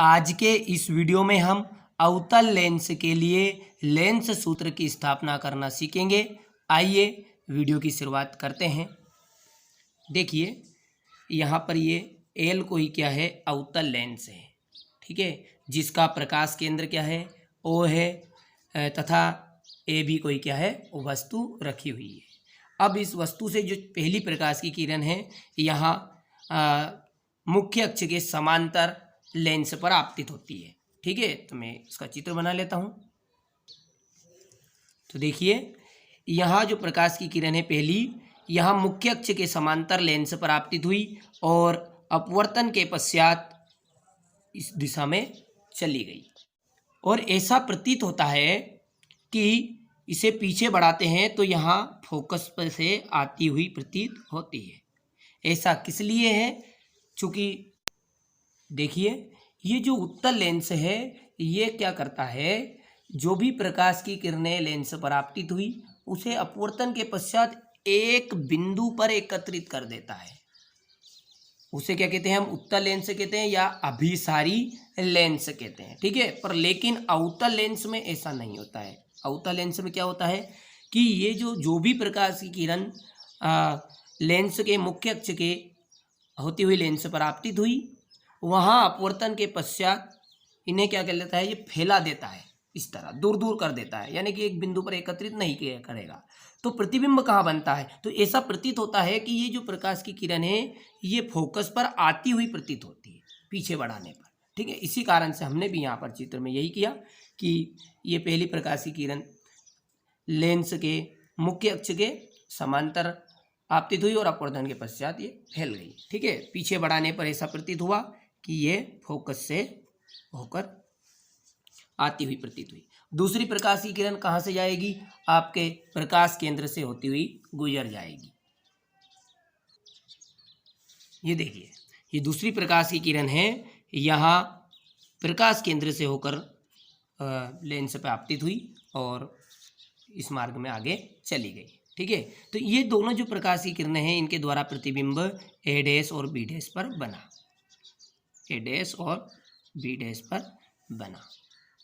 आज के इस वीडियो में हम अवतल लेंस के लिए लेंस सूत्र की स्थापना करना सीखेंगे। आइए वीडियो की शुरुआत करते हैं। देखिए यहाँ पर ये एल कोई क्या है, अवतल लेंस है, ठीक है, जिसका प्रकाश केंद्र क्या है, ओ है, तथा ए भी कोई क्या है, वस्तु रखी हुई है। अब इस वस्तु से जो पहली प्रकाश की किरण है यहाँ मुख्य अक्ष के समांतर लेंस पर आपतित होती है, ठीक है। तो मैं इसका चित्र बना लेता हूँ। तो देखिए यहाँ जो प्रकाश की किरण है पहली, यहाँ मुख्य अक्ष के समांतर लेंस पर आपतित हुई और अपवर्तन के पश्चात इस दिशा में चली गई और ऐसा प्रतीत होता है कि इसे पीछे बढ़ाते हैं तो यहाँ फोकस पर से आती हुई प्रतीत होती है। ऐसा किस लिए है? चूँकि देखिए ये जो उत्तल लेंस है ये क्या करता है, जो भी प्रकाश की किरणें लेंस पर आपतित हुई उसे अपवर्तन के पश्चात एक बिंदु पर एकत्रित कर देता है। उसे क्या कहते हैं हम? उत्तल लेंस कहते हैं या अभिसारी लेंस कहते हैं, ठीक है। पर लेकिन अवतल लेंस में ऐसा नहीं होता है। अवतल लेंस में क्या होता है कि ये जो भी प्रकाश की किरण लेंस के मुख्य अक्ष के होती हुई लेंस पर आपतित हुई, वहाँ अपवर्तन के पश्चात इन्हें क्या कर लेता है, ये फैला देता है, इस तरह दूर दूर कर देता है, यानी कि एक बिंदु पर एकत्रित नहीं किया करेगा। तो प्रतिबिंब कहाँ बनता है? तो ऐसा प्रतीत होता है कि ये जो प्रकाश की किरण है ये फोकस पर आती हुई प्रतीत होती है पीछे बढ़ाने पर, ठीक है। इसी कारण से हमने भी यहाँ पर चित्र में यही किया कि ये पहली प्रकाश की किरण लेंस के मुख्य अक्ष के समांतर आपतित हुई और अपवर्तन के पश्चात ये फैल गई, ठीक है। पीछे बढ़ाने पर ऐसा प्रतीत हुआ कि ये फोकस से होकर आती हुई प्रतीत हुई। दूसरी प्रकाश की किरण कहाँ से जाएगी? आपके प्रकाश केंद्र से होती हुई गुजर जाएगी। ये देखिए ये दूसरी प्रकाश की किरण है, यहाँ प्रकाश केंद्र से होकर लेंस पर आपतित हुई और इस मार्ग में आगे चली गई, ठीक है। तो ये दोनों जो प्रकाश की किरणें हैं इनके द्वारा प्रतिबिंब ए डैश और बी डैश पर बना, ए डैश और बी डैश पर बना,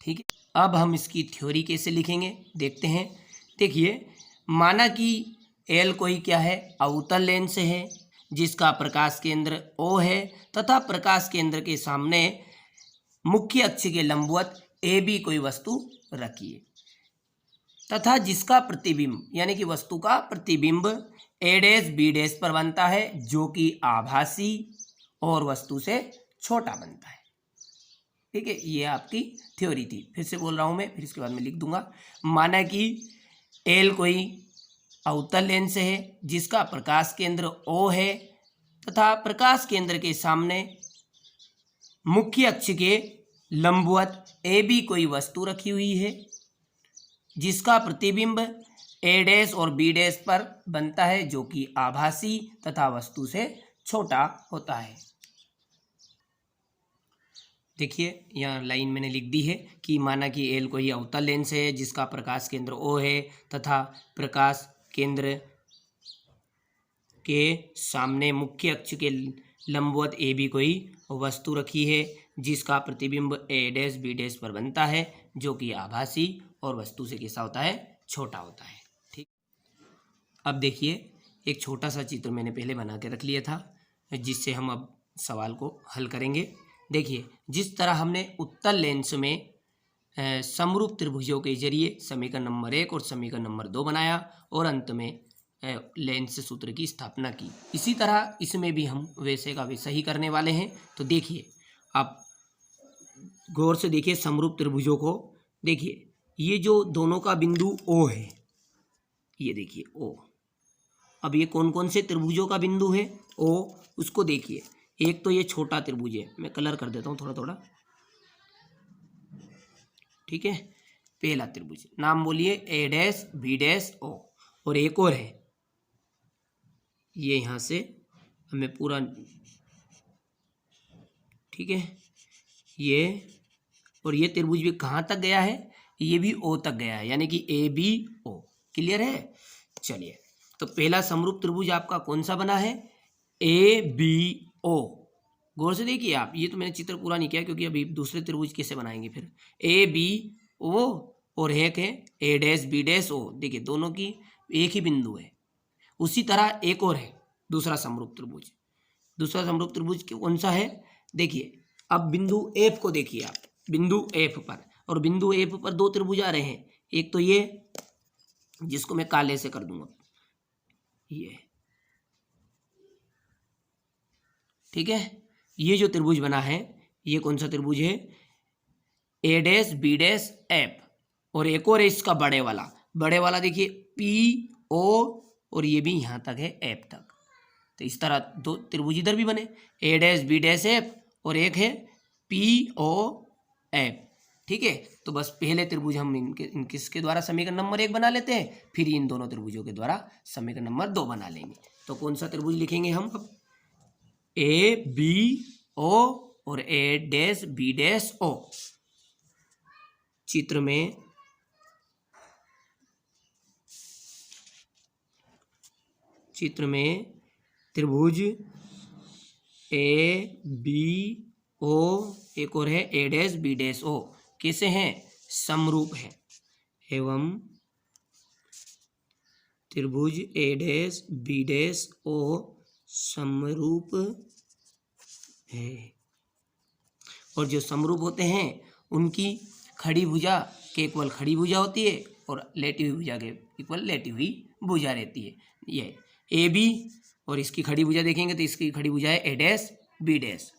ठीक है। अब हम इसकी थ्योरी कैसे लिखेंगे देखते हैं। देखिए माना कि एल कोई क्या है, अवतल लेंस है जिसका प्रकाश केंद्र ओ है तथा प्रकाश केंद्र के सामने मुख्य अक्ष के लंबवत ए बी कोई वस्तु रखी है तथा जिसका प्रतिबिंब यानी कि वस्तु का प्रतिबिंब ए डैश बी डैश पर बनता है जो कि आभासी और वस्तु से छोटा बनता है, ठीक है। ये आपकी थ्योरी थी। फिर से बोल रहा हूँ मैं, फिर इसके बाद में लिख दूंगा। माना कि एल कोई अवतल लेंस है जिसका प्रकाश केंद्र ओ है तथा प्रकाश केंद्र के सामने मुख्य अक्ष के लंबवत ए बी कोई वस्तु रखी हुई है जिसका प्रतिबिंब ए डैश और बी डैश पर बनता है जो कि आभासी तथा वस्तु से छोटा होता है। देखिए यहाँ लाइन मैंने लिख दी है कि माना कि एल कोई अवतल लेंस है जिसका प्रकाश केंद्र ओ है तथा प्रकाश केंद्र के सामने मुख्य अक्ष के लंबवत ए बी कोई वस्तु रखी है जिसका प्रतिबिंब ए डैश बी डैश पर बनता है जो कि आभासी और वस्तु से कैसा होता है, छोटा होता है, ठीक। अब देखिए एक छोटा सा चित्र मैंने पहले बना के रख लिया था जिससे हम अब सवाल को हल करेंगे। देखिए जिस तरह हमने उत्तल लेंस में समरूप त्रिभुजों के जरिए समीकरण नंबर 1 और समीकरण नंबर 2 बनाया और अंत में लेंस सूत्र की स्थापना की, इसी तरह इसमें भी हम वैसे का वैसा ही करने वाले हैं। तो देखिए आप गौर से देखिए समरूप त्रिभुजों को। देखिए ये जो दोनों का बिंदु ओ है, ये देखिए ओ। अब ये कौन कौन से त्रिभुजों का बिंदु है ओ, उसको देखिए। एक तो ये छोटा त्रिभुज है, मैं कलर कर देता हूँ थोड़ा थोड़ा, ठीक है। पहला त्रिभुज नाम बोलिए ए डैश बी डैश ओ, और एक और है ये यहाँ से हमें पूरा, ठीक है, ये और ये त्रिभुज भी कहाँ तक गया है, ये भी ओ तक गया है, यानी कि ए बी ओ। क्लियर है? चलिए तो पहला समरूप त्रिभुज आपका कौन सा बना है, ए बी ओ, गौर से देखिए आप, ये तो मैंने चित्र पूरा नहीं किया क्योंकि अभी दूसरे त्रिभुज कैसे बनाएंगे फिर। ए बी ओ और एक है A dash B dash O, देखिए दोनों की एक ही बिंदु है। उसी तरह एक और है दूसरा समरूप त्रिभुज। दूसरा समरूप त्रिभुज कौन सा है, देखिए अब बिंदु एफ को देखिए आप, बिंदु एफ पर, और बिंदु एफ पर दो त्रिभुज आ रहे हैं। एक तो ये जिसको मैं काले से कर दूंगा, ये ठीक है। ये जो त्रिभुज बना है ये कौन सा त्रिभुज है, A dash B dash F, और एक और है इसका बड़े वाला देखिए पी ओ, और ये भी यहां तक है एफ तक। तो इस तरह दो त्रिभुज इधर भी बने, ए डैश बी डैश एफ और एक है पी ओ एफ, ठीक है। तो बस पहले त्रिभुज हम किसके द्वारा समीकरण नंबर 1 बना लेते हैं, फिर इन दोनों त्रिभुजों के द्वारा समीकरण नंबर 2 बना लेंगे। तो कौन सा त्रिभुज लिखेंगे हम अब, ए बी ओ और ए डैश बी डैश ओ। चित्र में त्रिभुज ए बी ओ, एक और है A dash B dash O, कैसे हैं, समरूप है, एवं त्रिभुज ए डैश बी डैश ओ समरूप है। और जो समरूप होते हैं उनकी खड़ी भुजा के इक्वल खड़ी भुजा होती है और लेटी हुई भुजा के इक्वल लेटी हुई भुजा रहती है। ये ए बी, और इसकी खड़ी भुजा देखेंगे तो इसकी खड़ी भुजा है ए डैश बी डैश,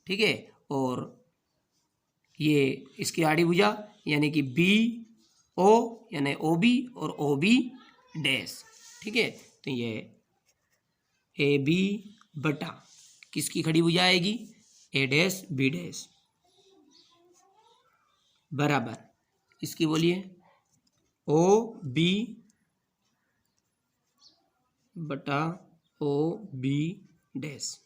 ठीक है। और ये इसकी आड़ी भुजा यानी कि बी ओ यानी ओ बी और ओ बी डैश, ठीक है। तो ये ए बी बटा किसकी खड़ी भुजा आएगी, ए डैश बी डैश, बराबर इसकी बोलिए ओ बी बटा ओ बी डैश,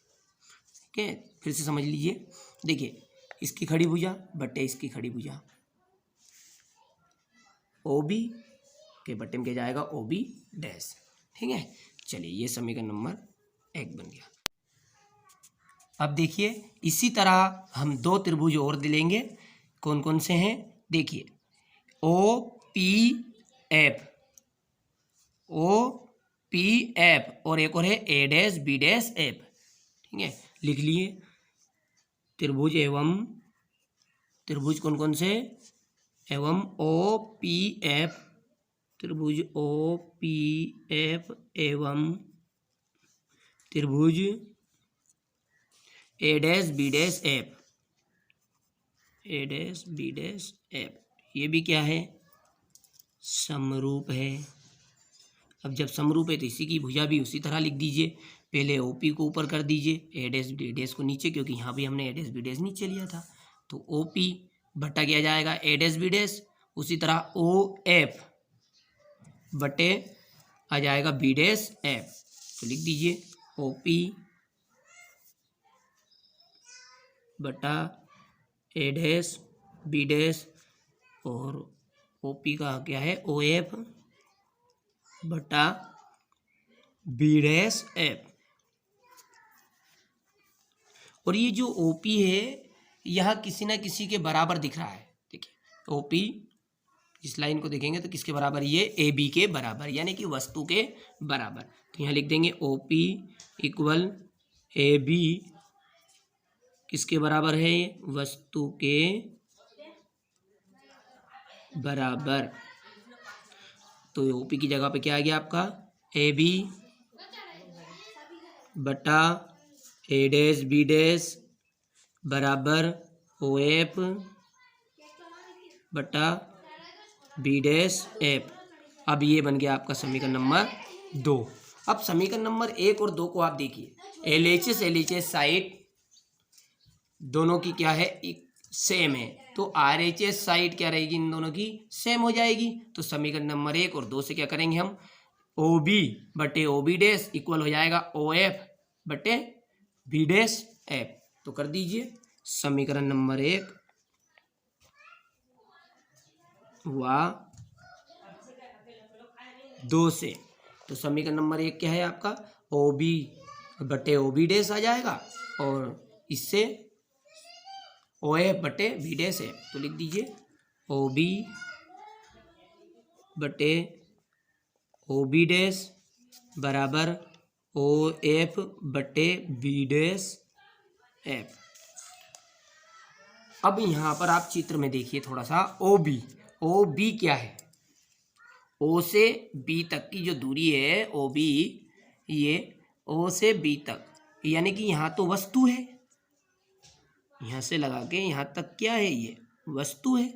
ठीक है। फिर से समझ लीजिए, देखिए इसकी खड़ी भुजा बटे इसकी खड़ी भुजा, ओ बी के बटे में क्या जाएगा ओ बी डैश, ठीक है। चलिए ये समीकरण नंबर 1 बन गया। अब देखिए इसी तरह हम दो त्रिभुज और दिलेंगे, कौन कौन से हैं, देखिए O P F, O P F और एक और है A dash B dash F, ठीक है। लिख लिए त्रिभुज एवं त्रिभुज कौन कौन से, एवं ओ पी एफ, त्रिभुज ओ पी एफ एवं त्रिभुज ए डैश बी डैश एफ, ए डैश बी डैश एफ, ये भी क्या है, समरूप है। अब जब समरूप है तो इसी की भुजा भी उसी तरह लिख दीजिए, पहले ओपी को ऊपर कर दीजिए, ए डैश बी डैश को नीचे, क्योंकि यहाँ भी हमने ए डैश बी डैश नीचे लिया था। तो ओपी बटा किया जाएगा ए डैश बी डैश, उसी तरह ओ एफ बटे आ जाएगा बी डैश एफ, तो लिख दीजिए ओपी बटा ए डैश बी डैश, और ओपी का क्या है ओ एफ बटा बी डैश एफ। और ये जो ओपी है यह किसी ना किसी के बराबर दिख रहा है, देखिए ओपी इस लाइन को देखेंगे तो किसके बराबर, ये ए बी के बराबर यानी कि वस्तु के बराबर। तो यहाँ लिख देंगे ओपी इक्वल ए बी किसके बराबर है, वस्तु के बराबर। तो ओपी की जगह पे क्या आ गया आपका ए बी बटा ए डैश बी डैश बराबर ओ एफ बटा बी डैश एफ। अब ये बन गया आपका समीकरण नंबर 2। अब समीकरण नंबर 1 और 2 को आप देखिए, LHS साइड दोनों की क्या है, सेम है, तो RHS साइड क्या रहेगी, इन दोनों की सेम हो जाएगी। तो समीकरण नंबर 1 और 2 से क्या करेंगे हम, OB बटे OB डैश इक्वल हो जाएगा OF बटे B डैश F। तो कर दीजिए समीकरण नंबर 1 व 2 से। तो समीकरण नंबर 1 क्या है आपका, OB बटे OB डैश आ जाएगा, और इससे ओ एफ बटे वी डैश एफ, तो लिख दीजिए ओ बी बटे ओ बी डैश बराबर ओ एफ बटे बी डैश एफ। अब यहाँ पर आप चित्र में देखिए थोड़ा सा, ओ बी क्या है? ओ से बी तक की जो दूरी है ओ बी, ये ओ से बी तक, यानी कि यहाँ तो वस्तु है, यहाँ से लगा के यहाँ तक क्या है, ये वस्तु है।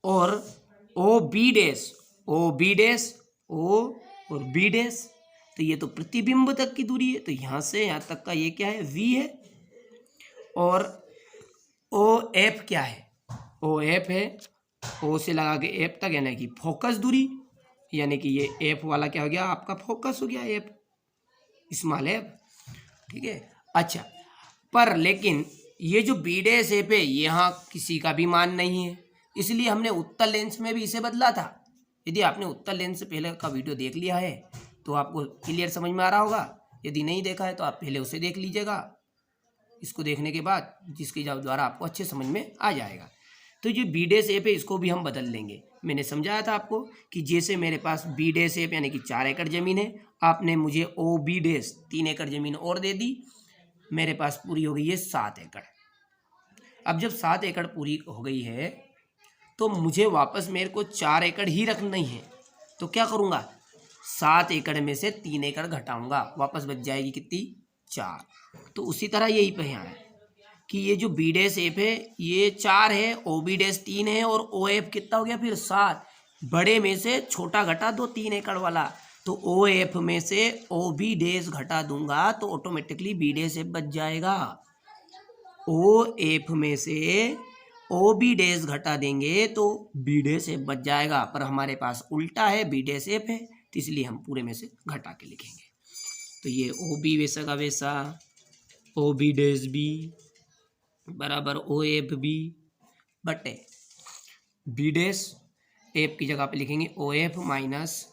और ओ बी डैश ओ और बी डैश, तो ये तो प्रतिबिंब तक की दूरी है, तो यहाँ से यहाँ तक का ये क्या है, वी है। और ओ एफ क्या है? ओ एफ है ओ से लगा के एफ तक, यानी कि फोकस दूरी, यानी कि ये एफ वाला क्या हो गया, आपका फोकस हो गया, एफ स्मॉल एफ, ठीक है। अच्छा, पर लेकिन ये जो बी डैश एफ है यहाँ किसी का भी मान नहीं है, इसलिए हमने उत्तल लेंस में भी इसे बदला था। यदि आपने उत्तल लेंस से पहले का वीडियो देख लिया है तो आपको क्लियर समझ में आ रहा होगा, यदि नहीं देखा है तो आप पहले उसे देख लीजिएगा। इसको देखने के बाद जिसके द्वारा आपको अच्छे समझ में आ जाएगा। तो जो बी डैश एफ है इसको भी हम बदल लेंगे। मैंने समझाया था आपको कि जैसे मेरे पास बी डैश एफ यानी कि 4 एकड़ ज़मीन है, आपने मुझे ओ बी डैश 3 एकड़ ज़मीन और दे दी, मेरे पास पूरी हो गई है 7 एकड़। अब जब 7 एकड़ पूरी हो गई है तो मुझे वापस मेरे को 4 एकड़ ही रखनी है, तो क्या करूँगा, 7 एकड़ में से 3 एकड़ घटाऊंगा, वापस बच जाएगी कितनी, 4। तो उसी तरह यही पे यहाँ है कि ये जो बी डैश एफ है ये 4 है, ओ बी डैश 3 है, और ओ एफ कितना हो गया फिर 7। बड़े में से छोटा घटा दो 3 एकड़ वाला, तो ओ एफ में से ओ बी डैश घटा दूंगा तो ऑटोमेटिकली बी डैश एफ बच जाएगा। ओ एफ में से ओ बी डैश घटा देंगे तो बी डैश एफ बच जाएगा, पर हमारे पास उल्टा है, बी डैश एफ है, तो इसलिए हम पूरे में से घटा के लिखेंगे। तो ये ओ बी वैसा का वैसा, ओ बी डैश बी बराबर ओ एफ बी बटे बी डैश एफ की जगह पे लिखेंगे O F minus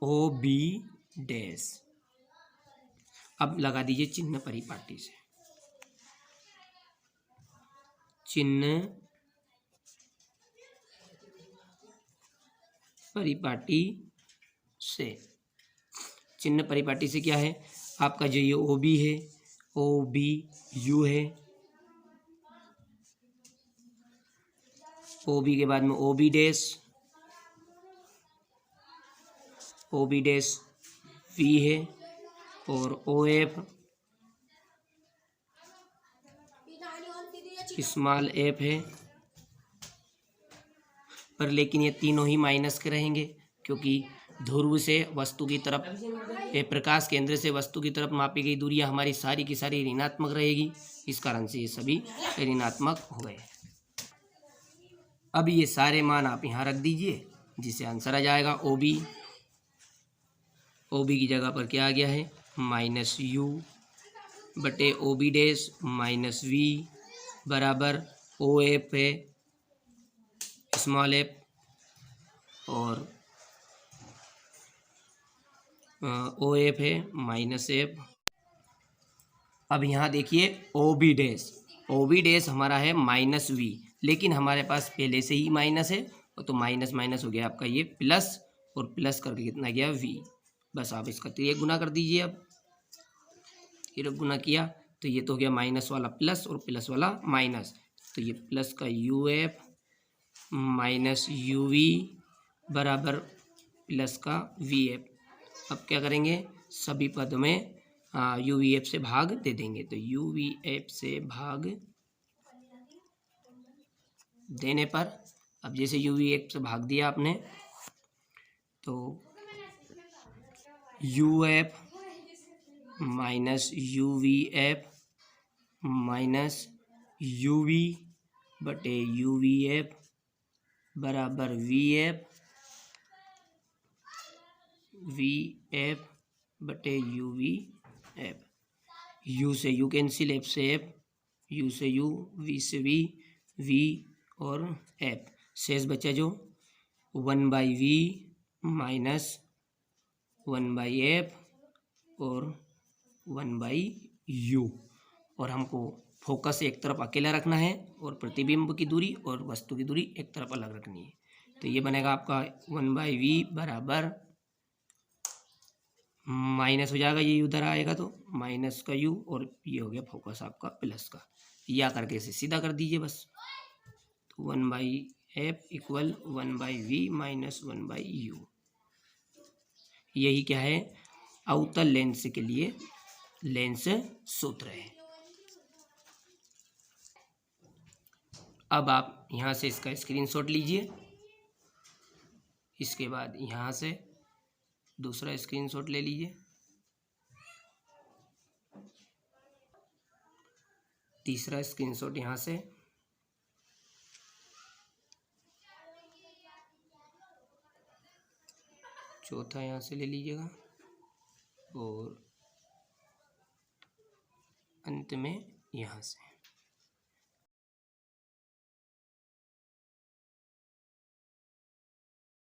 O B dash. अब लगा दीजिए चिन्ह परिपाटी से, चिन्ह परिपाटी से, चिन्ह परिपाटी से क्या है आपका, जो ये ओ बी है ओ बी यू है, ओ बी के बाद में ओ बी डैश वी है, और ओ एफ स्मॉल एफ है। पर लेकिन ये तीनों ही माइनस के रहेंगे, क्योंकि ध्रुव से वस्तु की तरफ, प्रकाश केंद्र से वस्तु की तरफ मापी गई दूरियां हमारी सारी की सारी ऋणात्मक रहेगी, इस कारण से ये सभी ऋणात्मक हो गए। अब ये सारे मान आप यहाँ रख दीजिए, जिससे आंसर आ जाएगा ओ बी की जगह पर क्या आ गया है, माइनस यू बटे O B dash minus V बराबर ओ एफ है स्मॉल एफ, और ओ एफ है माइनस एफ। अब यहाँ देखिए ओ बी डैश हमारा है माइनस वी, लेकिन हमारे पास पहले से ही माइनस है, तो माइनस माइनस हो गया आपका ये प्लस, और प्लस करके कितना गया वी। बस आप इसका तिर्यक गुना कर दीजिए। अब तिर्यक गुना किया तो ये तो हो गया माइनस वाला प्लस और प्लस वाला माइनस, तो ये प्लस का U F minus U V बराबर प्लस का वी एफ। अब क्या करेंगे, सभी पद में यू वी एफ से भाग दे देंगे, तो यू वी एफ से भाग देने पर, अब जैसे यू वी एफ से भाग दिया आपने, तो U F minus U V F minus U V बटे यू वी एफ बराबर वी एफ बटे यू वी एफ। यू से यू कैंसिल, एफ से एफ, यू से यू, वी से वी और एफ, शेष बचा जो 1/v माइनस 1/f और 1/u। और हमको फोकस एक तरफ अकेला रखना है और प्रतिबिंब की दूरी और वस्तु की दूरी एक तरफ अलग रखनी है। तो ये बनेगा आपका 1/v बराबर माइनस हो जाएगा, ये उधर आएगा तो माइनस का u, और ये हो गया फोकस आपका प्लस का। या करके इसे सीधा कर दीजिए बस। तो 1/f equal 1/v minus 1/u। यही क्या है, अवतल लेंस के लिए लेंस सूत्र है। अब आप यहाँ से इसका स्क्रीनशॉट लीजिए। इसके बाद यहाँ से दूसरा स्क्रीनशॉट ले लीजिए, तीसरा स्क्रीनशॉट यहाँ से, चौथा यहाँ से ले लीजिएगा, और अंत में यहाँ से।